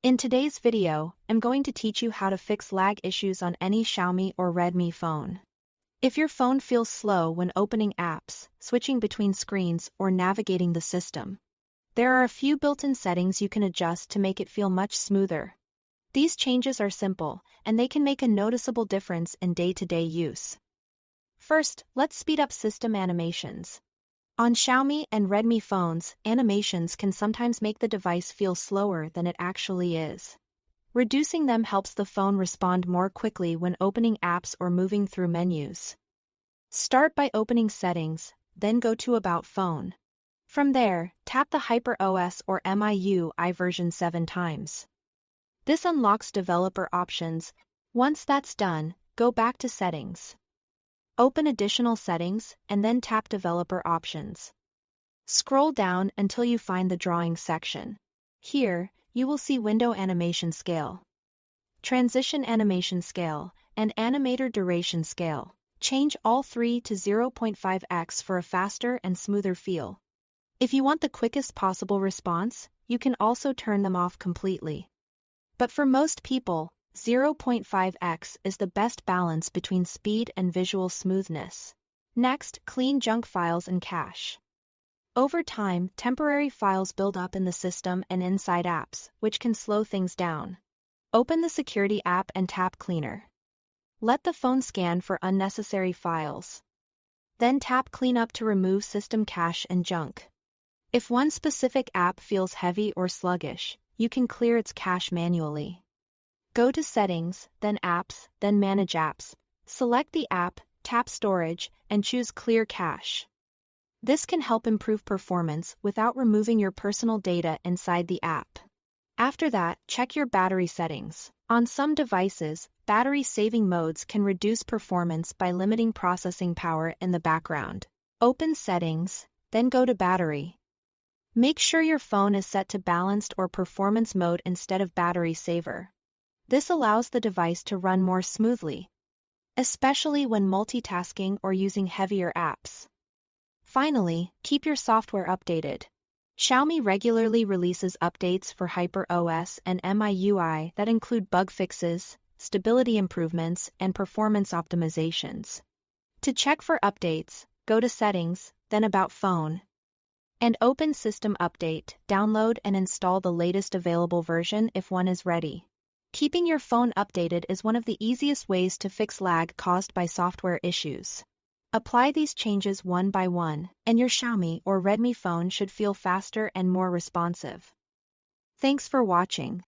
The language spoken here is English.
In today's video, I'm going to teach you how to fix lag issues on any Xiaomi or Redmi phone. If your phone feels slow when opening apps, switching between screens, or navigating the system, there are a few built-in settings you can adjust to make it feel much smoother. These changes are simple, and they can make a noticeable difference in day-to-day use. First, let's speed up system animations. On Xiaomi and Redmi phones, animations can sometimes make the device feel slower than it actually is. Reducing them helps the phone respond more quickly when opening apps or moving through menus. Start by opening Settings, then go to About Phone. From there, tap the HyperOS or MIUI version 7 times. This unlocks developer options. Once that's done, go back to Settings. Open Additional Settings, and then tap Developer Options. Scroll down until you find the Drawing section. Here, you will see Window Animation Scale, Transition Animation Scale, and Animator Duration Scale. Change all three to 0.5x for a faster and smoother feel. If you want the quickest possible response, you can also turn them off completely. But for most people, 0.5x is the best balance between speed and visual smoothness. Next, clean junk files and cache. Over time, temporary files build up in the system and inside apps, which can slow things down. Open the Security app and tap Cleaner. Let the phone scan for unnecessary files. Then tap Cleanup to remove system cache and junk. If one specific app feels heavy or sluggish, you can clear its cache manually. Go to Settings, then Apps, then Manage Apps. Select the app, tap Storage, and choose Clear Cache. This can help improve performance without removing your personal data inside the app. After that, check your battery settings. On some devices, battery-saving modes can reduce performance by limiting processing power in the background. Open Settings, then go to Battery. Make sure your phone is set to Balanced or Performance mode instead of Battery Saver. This allows the device to run more smoothly, especially when multitasking or using heavier apps. Finally, keep your software updated. Xiaomi regularly releases updates for HyperOS and MIUI that include bug fixes, stability improvements, and performance optimizations. To check for updates, go to Settings, then About Phone, and open System Update. Download and install the latest available version if one is ready. Keeping your phone updated is one of the easiest ways to fix lag caused by software issues. Apply these changes one by one, and your Xiaomi or Redmi phone should feel faster and more responsive. Thanks for watching.